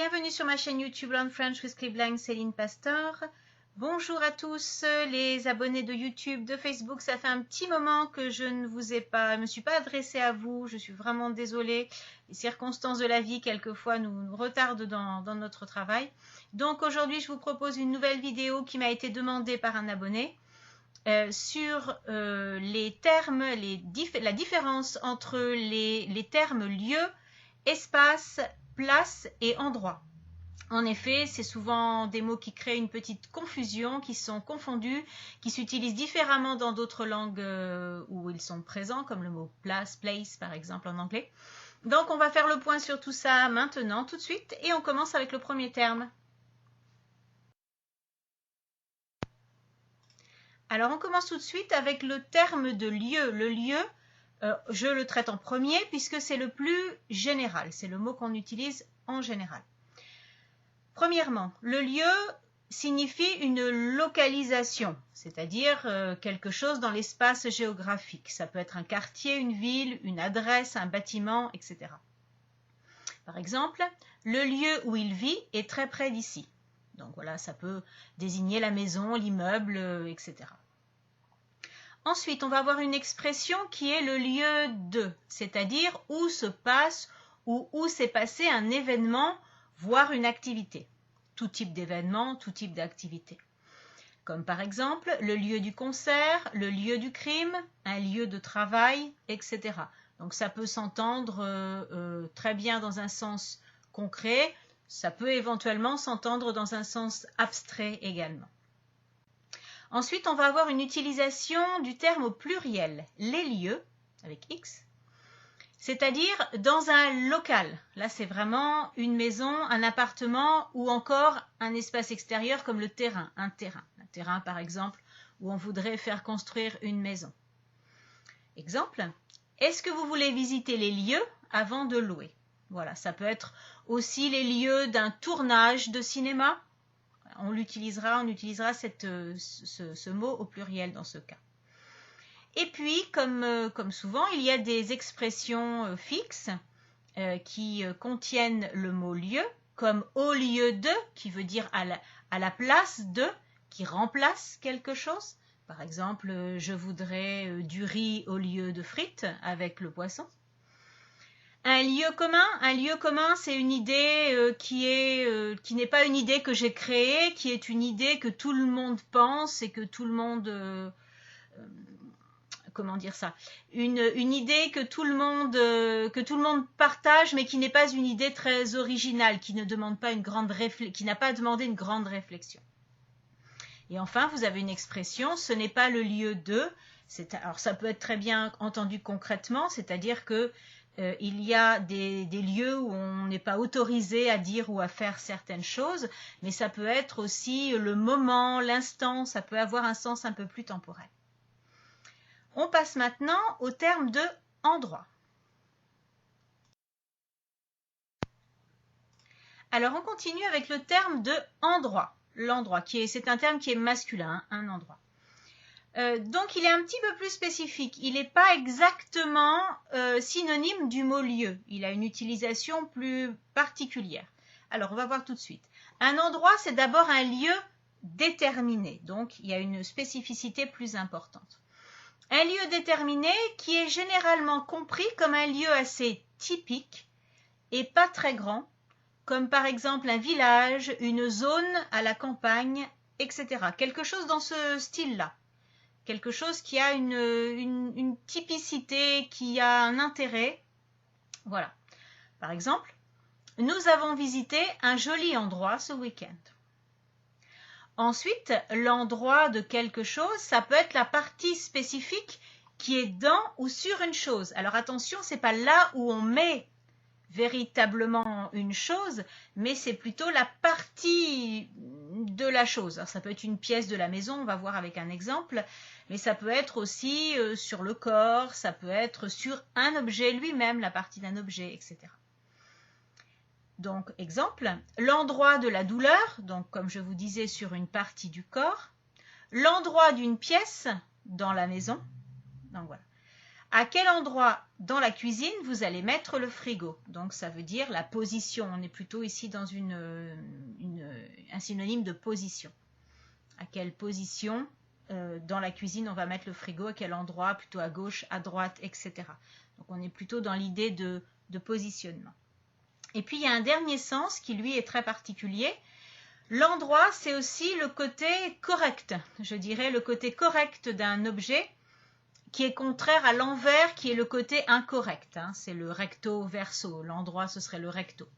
Bienvenue sur ma chaîne YouTube Learn French with Cleveland, Céline Pasteur. Bonjour à tous les abonnés de YouTube, de Facebook. Ça fait un petit moment que je ne me suis pas adressée à vous. Je suis vraiment désolée. Les circonstances de la vie, quelquefois, nous retardent dans notre travail. Donc aujourd'hui, je vous propose une nouvelle vidéo qui m'a été demandée par un abonné sur les termes, la différence entre les termes lieu, espace, place et endroit. En effet, c'est souvent des mots qui créent une petite confusion, qui sont confondus, qui s'utilisent différemment dans d'autres langues où ils sont présents, comme le mot place, place par exemple en anglais. Donc on va faire le point sur tout ça maintenant, tout de suite, et on commence avec le premier terme. Alors on commence tout de suite avec le terme de lieu. Le lieu, je le traite en premier puisque c'est le plus général, c'est le mot qu'on utilise en général. Premièrement, le lieu signifie une localisation, c'est-à-dire quelque chose dans l'espace géographique. Ça peut être un quartier, une ville, une adresse, un bâtiment, etc. Par exemple, le lieu où il vit est très près d'ici. Donc voilà, ça peut désigner la maison, l'immeuble, etc. Ensuite, on va avoir une expression qui est le lieu de, c'est-à-dire où se passe ou où s'est passé un événement, voire une activité. Tout type d'événement, tout type d'activité. Comme par exemple le lieu du concert, le lieu du crime, un lieu de travail, etc. Donc ça peut s'entendre très bien dans un sens concret, ça peut éventuellement s'entendre dans un sens abstrait également. Ensuite, on va avoir une utilisation du terme au pluriel, les lieux, avec X, c'est-à-dire dans un local. Là, c'est vraiment une maison, un appartement ou encore un espace extérieur comme le terrain, un terrain. Un terrain, par exemple, où on voudrait faire construire une maison. Exemple, est-ce que vous voulez visiter les lieux avant de louer? Voilà, ça peut être aussi les lieux d'un tournage de cinéma. On utilisera ce mot au pluriel dans ce cas. Et puis, comme souvent, il y a des expressions fixes qui contiennent le mot lieu, comme au lieu de, qui veut dire à la place de, qui remplace quelque chose. Par exemple, je voudrais du riz au lieu de frites avec le poisson. Un lieu commun, c'est une idée qui n'est pas une idée que j'ai créée, qui est une idée que tout le monde pense et que tout le monde comment dire ça, une idée que tout le monde partage, mais qui n'est pas une idée très originale, qui n'a pas demandé une grande réflexion. Et enfin, vous avez une expression, ce n'est pas le lieu de. Alors ça peut être très bien entendu concrètement, c'est-à-dire que il y a des lieux où on n'est pas autorisé à dire ou à faire certaines choses, mais ça peut être aussi le moment, l'instant, ça peut avoir un sens un peu plus temporel. On passe maintenant au terme de endroit. Alors on continue avec le terme de endroit. L'endroit, c'est un terme qui est masculin, un endroit. Donc il est un petit peu plus spécifique. Il n'est pas exactement synonyme du mot lieu. Il a une utilisation plus particulière. Alors on va voir tout de suite. Un endroit, c'est d'abord un lieu déterminé. Donc il y a une spécificité plus importante. Un lieu déterminé qui est généralement compris comme un lieu assez typique et pas très grand, comme par exemple un village, une zone à la campagne, etc. Quelque chose dans ce style-là. Quelque chose qui a une typicité, qui a un intérêt. Voilà. Par exemple, nous avons visité un joli endroit ce week-end. Ensuite, l'endroit de quelque chose, ça peut être la partie spécifique qui est dans ou sur une chose. Alors attention, ce n'est pas là où on met véritablement une chose, mais c'est plutôt la partie de la chose. Alors, ça peut être une pièce de la maison, on va voir avec un exemple, mais ça peut être aussi sur le corps, ça peut être sur un objet lui-même, la partie d'un objet, etc. Donc, exemple, l'endroit de la douleur, donc comme je vous disais sur une partie du corps, l'endroit d'une pièce dans la maison, donc voilà. à quel endroit dans la cuisine vous allez mettre le frigo. Donc ça veut dire la position. On est plutôt ici dans un synonyme de position. À quelle position dans la cuisine on va mettre le frigo, à quel endroit, plutôt à gauche, à droite, etc. Donc on est plutôt dans l'idée de positionnement. Et puis il y a un dernier sens qui lui est très particulier. L'endroit, c'est aussi le côté correct, je dirais le côté correct d'un objet qui est contraire à l'envers, qui est le côté incorrect. C'est le recto verso, l'endroit ce serait le recto.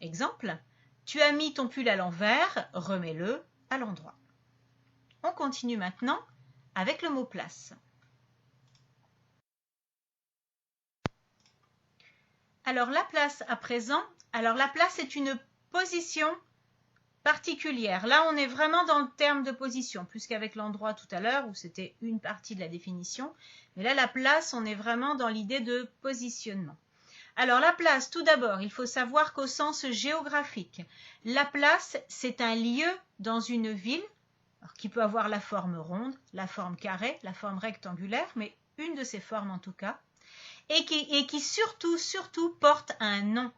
Exemple, tu as mis ton pull à l'envers, remets-le à l'endroit. On continue maintenant avec le mot place. Alors la place à présent, la place est une position particulière. Là, on est vraiment dans le terme de position, plus qu'avec l'endroit tout à l'heure, où c'était une partie de la définition. Mais là, la place, on est vraiment dans l'idée de positionnement. Alors, la place, tout d'abord, il faut savoir qu'au sens géographique, la place, c'est un lieu dans une ville, qui peut avoir la forme ronde, la forme carrée, la forme rectangulaire, mais une de ces formes en tout cas, et qui surtout porte un nom.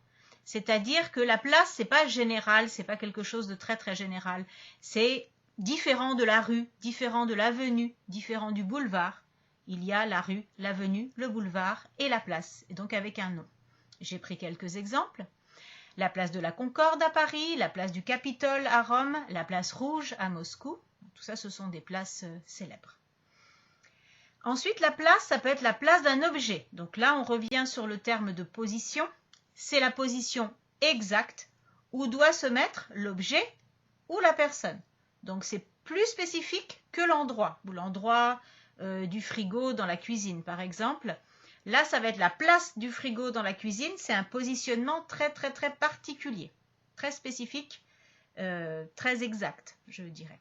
C'est-à-dire que la place, c'est pas général, c'est pas quelque chose de très très général. C'est différent de la rue, différent de l'avenue, différent du boulevard. Il y a la rue, l'avenue, le boulevard et la place, et donc avec un nom. J'ai pris quelques exemples. La place de la Concorde à Paris, la place du Capitole à Rome, la place Rouge à Moscou. Tout ça, ce sont des places célèbres. Ensuite, la place, ça peut être la place d'un objet. Donc là, on revient sur le terme de position. C'est la position exacte où doit se mettre l'objet ou la personne. Donc c'est plus spécifique que l'endroit, ou l'endroit du frigo dans la cuisine par exemple. Là, ça va être la place du frigo dans la cuisine, c'est un positionnement très très très particulier, très spécifique, très exact, je dirais.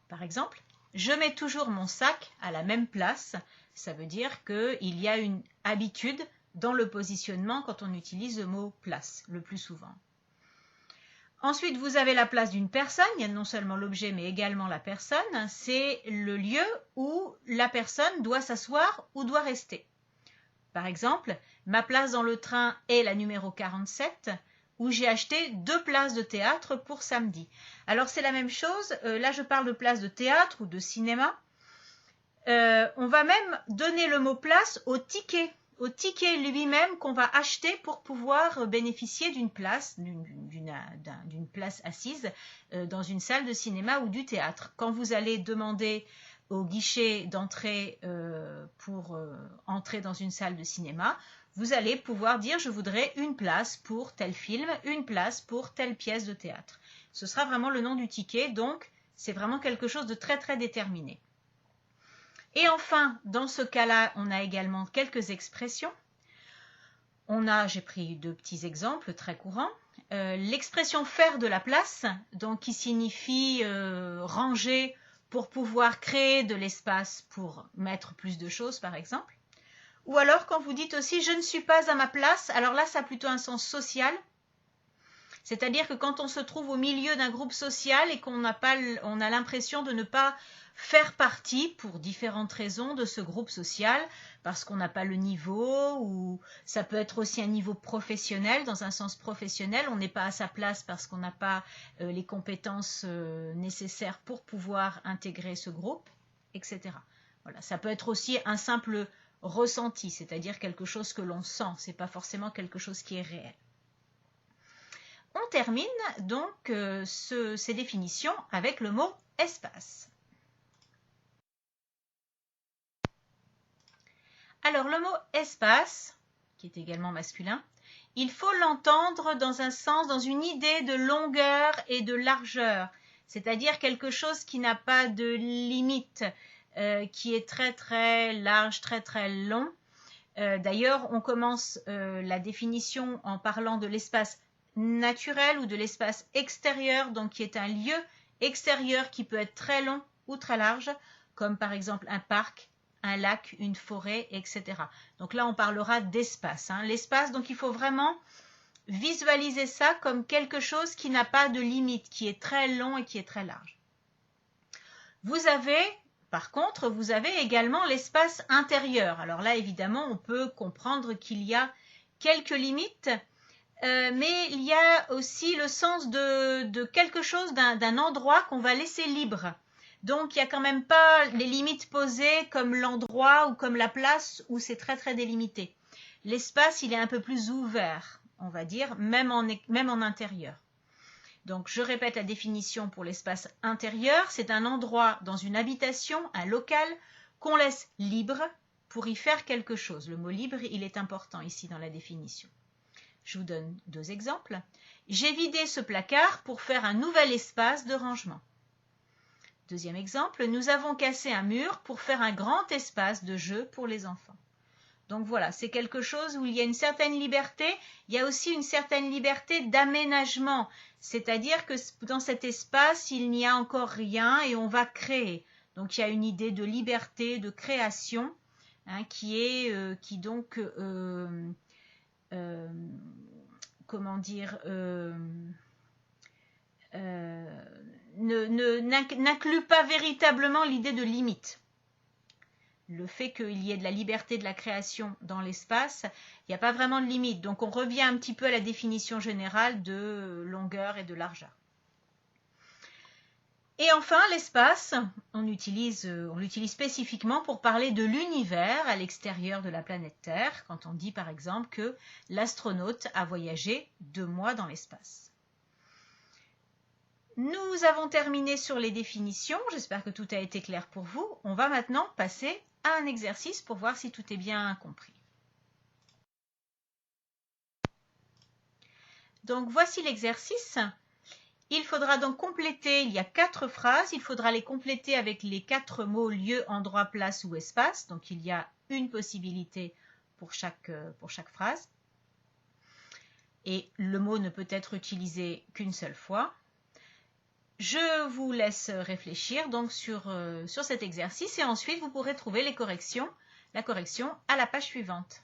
Par exemple, je mets toujours mon sac à la même place, ça veut dire qu'il y a une habitude dans le positionnement quand on utilise le mot place, le plus souvent. Ensuite, vous avez la place d'une personne, il y a non seulement l'objet mais également la personne, c'est le lieu où la personne doit s'asseoir ou doit rester. Par exemple, ma place dans le train est la numéro 47, où j'ai acheté 2 places de théâtre pour samedi. Alors c'est la même chose, là je parle de place de théâtre ou de cinéma. On va même donner le mot place au ticket lui-même qu'on va acheter pour pouvoir bénéficier d'une place, d'une place assise dans une salle de cinéma ou du théâtre. Quand vous allez demander au guichet d'entrée pour entrer dans une salle de cinéma, vous allez pouvoir dire je voudrais une place pour tel film, une place pour telle pièce de théâtre. Ce sera vraiment le nom du ticket, donc c'est vraiment quelque chose de très très déterminé. Et enfin, dans ce cas-là, on a également quelques expressions. J'ai pris 2 petits exemples très courants. L'expression faire de la place, donc qui signifie ranger pour pouvoir créer de l'espace pour mettre plus de choses, par exemple. Ou alors quand vous dites aussi je ne suis pas à ma place, alors là ça a plutôt un sens social. C'est-à-dire que quand on se trouve au milieu d'un groupe social et on a l'impression de ne pas faire partie, pour différentes raisons, de ce groupe social, parce qu'on n'a pas le niveau, ou ça peut être aussi un niveau professionnel, dans un sens professionnel, on n'est pas à sa place parce qu'on n'a pas les compétences nécessaires pour pouvoir intégrer ce groupe, etc. Voilà, ça peut être aussi un simple ressenti, c'est-à-dire quelque chose que l'on sent, ce n'est pas forcément quelque chose qui est réel. On termine donc ces définitions avec le mot espace. Alors le mot espace, qui est également masculin, il faut l'entendre dans un sens, dans une idée de longueur et de largeur, c'est-à-dire quelque chose qui n'a pas de limite, qui est très très large, très très long. D'ailleurs, on commence la définition en parlant de l'espace naturel ou de l'espace extérieur, donc qui est un lieu extérieur qui peut être très long ou très large, comme par exemple un parc, un lac, une forêt, etc. Donc là, on parlera d'espace. L'espace, donc il faut vraiment visualiser ça comme quelque chose qui n'a pas de limite, qui est très long et qui est très large. Vous avez, Par contre, vous avez également l'espace intérieur. Alors là, évidemment, on peut comprendre qu'il y a quelques limites, mais il y a aussi le sens de quelque chose, d'un endroit qu'on va laisser libre. Donc, il n'y a quand même pas les limites posées comme l'endroit ou comme la place où c'est très très délimité. L'espace, il est un peu plus ouvert, on va dire, même en intérieur. Donc, je répète la définition pour l'espace intérieur. C'est un endroit dans une habitation, un local, qu'on laisse libre pour y faire quelque chose. Le mot libre, il est important ici dans la définition. Je vous donne 2 exemples. J'ai vidé ce placard pour faire un nouvel espace de rangement. Deuxième exemple, nous avons cassé un mur pour faire un grand espace de jeu pour les enfants. Donc voilà, c'est quelque chose où il y a une certaine liberté, il y a aussi une certaine liberté d'aménagement, c'est-à-dire que dans cet espace, il n'y a encore rien et on va créer. Donc il y a une idée de liberté, de création, hein, n'inclut pas véritablement l'idée de limite. Le fait qu'il y ait de la liberté de la création dans l'espace, il n'y a pas vraiment de limite. Donc on revient un petit peu à la définition générale de longueur et de largeur. Et enfin, l'espace, on l'utilise spécifiquement pour parler de l'univers à l'extérieur de la planète Terre, quand on dit par exemple que l'astronaute a voyagé 2 mois dans l'espace. Nous avons terminé sur les définitions, j'espère que tout a été clair pour vous. On va maintenant passer à un exercice pour voir si tout est bien compris. Donc voici l'exercice. Il faudra donc compléter, il y a 4 phrases, il faudra les compléter avec les 4 mots lieu, endroit, place ou espace. Donc il y a une possibilité pour chaque phrase. Et le mot ne peut être utilisé qu'une seule fois. Je vous laisse réfléchir donc sur cet exercice et ensuite vous pourrez trouver la correction à la page suivante.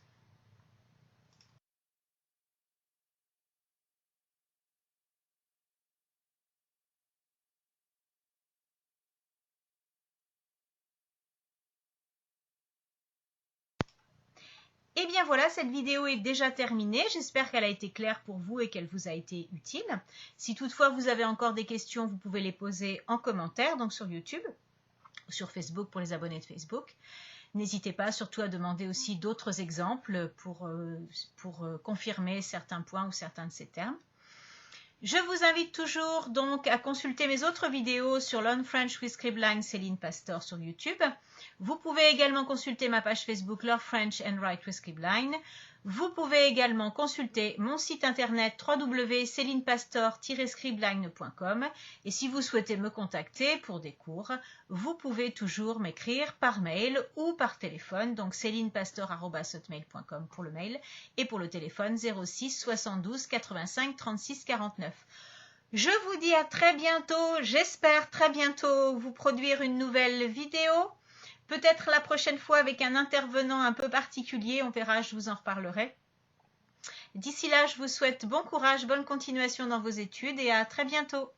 Et bien voilà, cette vidéo est déjà terminée. J'espère qu'elle a été claire pour vous et qu'elle vous a été utile. Si toutefois vous avez encore des questions, vous pouvez les poser en commentaire, donc sur YouTube, ou sur Facebook pour les abonnés de Facebook. N'hésitez pas surtout à demander aussi d'autres exemples pour confirmer certains points ou certains de ces termes. Je vous invite toujours donc à consulter mes autres vidéos sur Learn French with Scribline Céline Pastor sur YouTube. Vous pouvez également consulter ma page Facebook Learn French and Write with Scribline. Vous pouvez également consulter mon site internet www.celinepastor-scribline.com et si vous souhaitez me contacter pour des cours, vous pouvez toujours m'écrire par mail ou par téléphone, donc celinepastor@hotmail.com pour le mail et pour le téléphone 06 72 85 36 49. Je vous dis à très bientôt, j'espère très bientôt vous produire une nouvelle vidéo. Peut-être la prochaine fois avec un intervenant un peu particulier, on verra, je vous en reparlerai. D'ici là, je vous souhaite bon courage, bonne continuation dans vos études et à très bientôt.